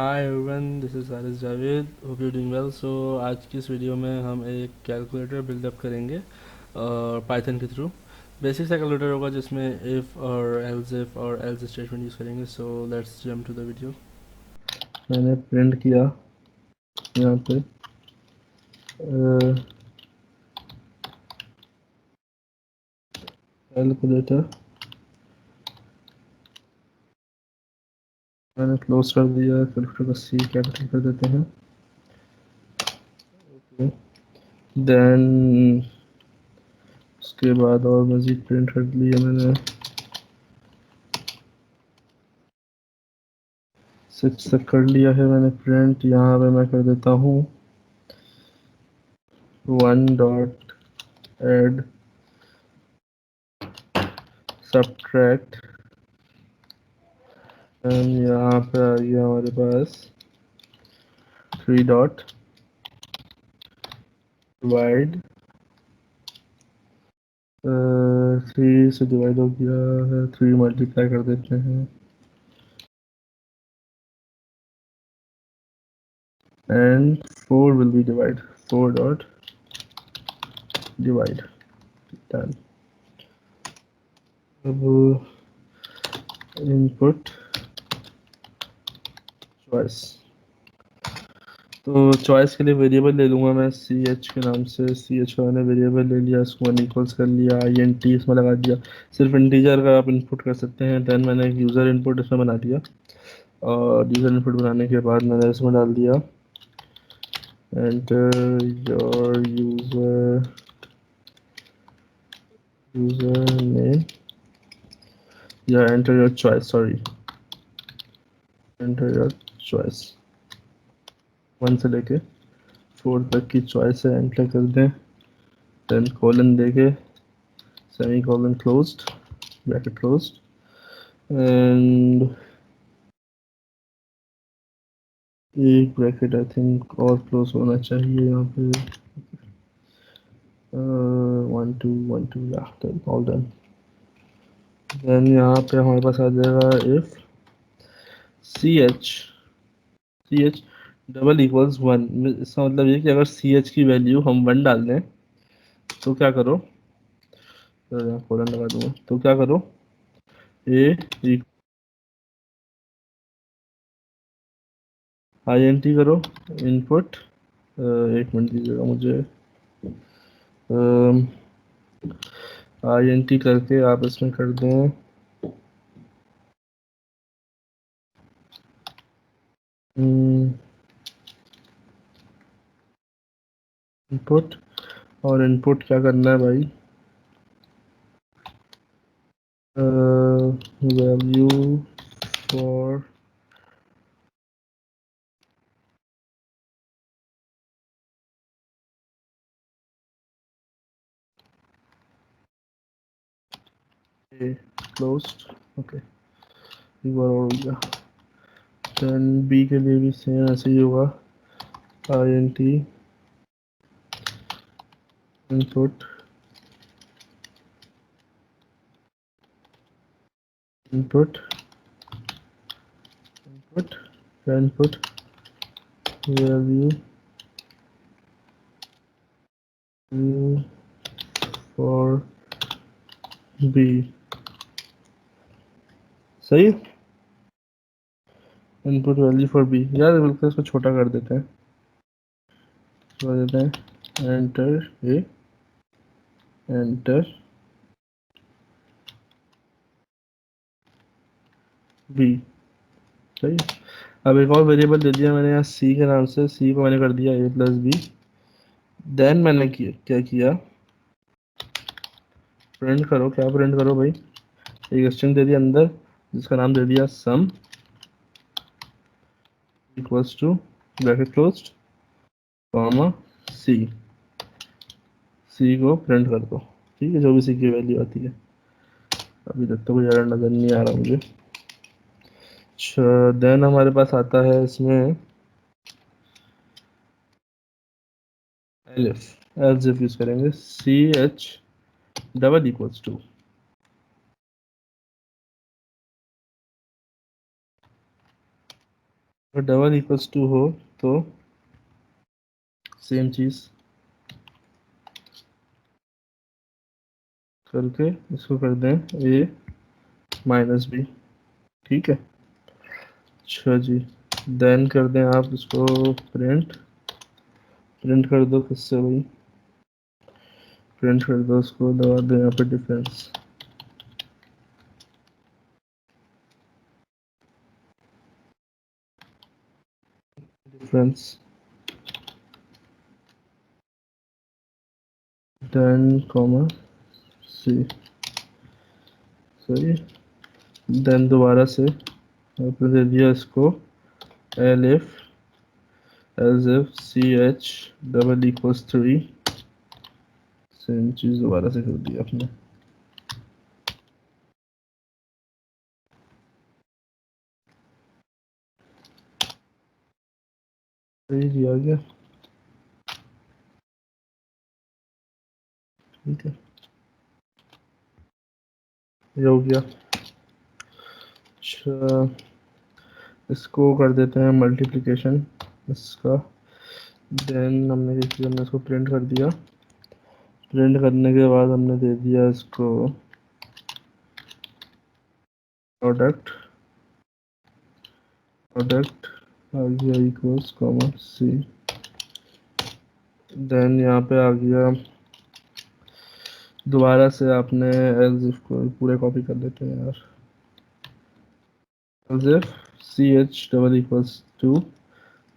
Hi everyone, this is Haris Javed. Hope you doing well. So आज की इस वीडियो में हम एक कैलकुलेटर बिल्डअप करेंगे पाइथन के थ्रू। बेसिक सा कैलकुलेटर होगा जिसमें इफ़ और एल्स स्टेटमेंट यूज़ करेंगे। So let's jump to the video. मैंने प्रिंट किया यहाँ पे कैलकुलेटर, मैंने क्लोज कर दिया। कैलकुलेटर का सी कैपिटल कर देते हैं। देन उसके बाद और मज़ीद प्रिंट कर लिया मैंने 6 तक कर लिया है मैंने प्रिंट। यहाँ पे मैं कर देता हूँ 1 डॉट एड सब्ट्रैक्ट, एंड यहाँ पे आ गया हमारे पास 3 डॉट डिवाइड। 3 से डिवाइड हो गया है, 3 मल्टीप्लाई कर देते हैं and 4 will be divide. 4 dot divide, done. अब इनपुट चॉइस, तो चॉइस के लिए वेरिएबल ले लूँगा मैं सी एच के नाम से। सी एच का मैंने वेरिएबल ले लिया, इसको मैंने इक्वल्स कर लिया, आई एन टी इसमें लगा दिया। सिर्फ इंटीजर का आप इनपुट कर सकते हैं। देन मैंने एक यूज़र इनपुट इसमें बना दिया, और यूज़र इनपुट बनाने के बाद मैंने इसमें डाल दिया एंटर योर यूज़र नेम, या enter your choice, sorry, enter your choice. 1 से लेके 4 तक की चॉइस है, एंटर कर दें। देन कोलन देके semi colon closed, bracket closed, and एक ब्रैकेट आई थिंक और क्लोज होना चाहिए यहाँ पे। 1 2 1 2, या ऑल डन। देन यहाँ पे हमारे पास आ जाएगा if C H double equals 1। इसका मतलब ये कि अगर सी एच की वैल्यू हम 1 डाल दें तो क्या करो, कोलन लगा दूंगा, तो क्या करो, ए आई एन टी करो इनपुट। एक मिनट दीजिएगा मुझे। आई एन टी करके आप इसमें कर दें इनपुट। और इनपुट क्या करना है भाई, value for a closed. Okay, एक बार और हो गया। देन बी के लिए भी सेम ऐसे ही होगा, I N T input input input input value for B. सही, इनपुट वैल्यू फॉर बी। यार बिल्कुल इसको छोटा कर देते हैं, कर देते हैं एंटर ए एंटर बी। सही। अब एक और वेरिएबल दे दिया मैंने यहाँ सी के नाम से। सी को मैंने कर दिया ए प्लस बी। देन मैंने क्या किया, प्रिंट करो। क्या प्रिंट करो भाई, एक स्ट्रिंग दे दिया अंदर जिसका नाम दे दिया sum equals to bracket closed comma C. C को प्रिंट कर दो, ठीक है, जो भी सी की वैल्यू आती है। अभी तक तो कोई एरर नज़र नहीं आ रहा मुझे। अच्छा, देन हमारे पास आता है इसमें एलिफ। एल्स इफ यूज करेंगे C H double equals two, अगर डबल इक्वल्स टू हो तो सेम चीज़ करके इसको कर दें a माइनस बी, ठीक है। अच्छा जी, देन कर दें आप इसको प्रिंट, प्रिंट कर दो किससे भाई, प्रिंट कर दो उसको, दबा दो यहाँ पे difference, difference then comma c, सही। देन दोबारा से आपने दे दिया इसको elif as if C H double equals 3, same चीज़ दोबारा से कर दी आपने। सही जी, आ गया, ठीक है, ये हो गया। अच्छा, इसको कर देते हैं मल्टीप्लिकेशन इसका, देन हमने क्या किया, हमने इसको प्रिंट कर दिया, प्रिंट करने के बाद हमने दे दिया इसको प्रोडक्ट, प्रोडक्ट आ गया इक्वल्स कॉमा सी, देन यहाँ पे आ गया, दोबारा से आपने एल्स इफ को पूरे कॉपी कर लेते हैं यार, else if C H double equals 2,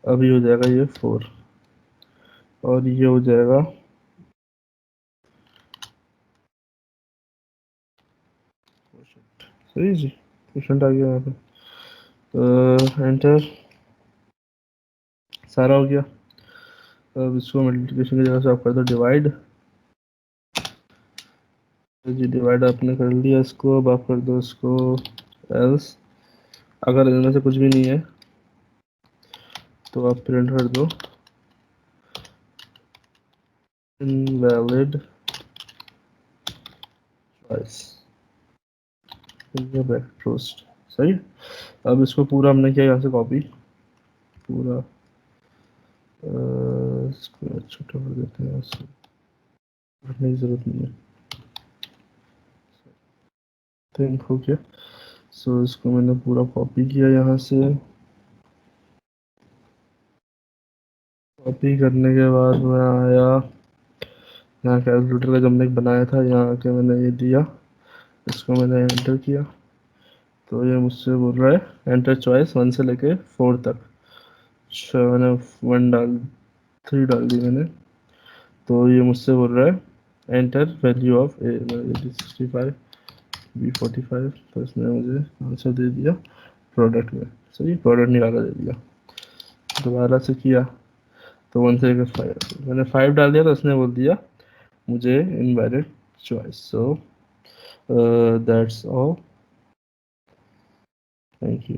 अभी हो जाएगा ये 4 और ये हो जाएगा सही जी, क्वेश्चन आ गया यहाँ पे, तो एंटर, सारा हो गया। अब इसको मल्टीप्लिकेशन की जगह से आप कर दो डिवाइड, जी डिवाइड आपने कर लिया इसको, अब आप कर दो इसको एल्स, अगर इनमें से कुछ भी नहीं है तो आप प्रिंट कर दो इनवैलिड चॉइस, बैक रोस्ट, सही। अब इसको पूरा हमने किया यहाँ से कॉपी, पूरा इसको छोटा कर देते हैं, इसको रखने की ज़रूरत नहीं है, थिंक हो गया। सो इसको मैंने पूरा कॉपी किया यहाँ से, कॉपी करने के बाद मैं आया यहाँ कैलकुलेटर का, जब मैंने बनाया था यहाँ आके मैंने ये दिया, इसको मैंने एंटर किया, तो ये मुझसे बोल रहा है एंटर चॉइस 1 से लेके 4 तक। अच्छा, मैंने 1 डाल 3 डाल दी मैंने, तो ये मुझसे बोल रहा है enter value of A, 65 B 45, तो इसमें मुझे आंसर दे दिया प्रोडक्ट में, सही, प्रोडक्ट निकाला दे दिया। दोबारा से किया तो 1 से लेकर 5, मैंने 5 डाल दिया तो इसने बोल दिया मुझे invalid choice. So that's all, thank you.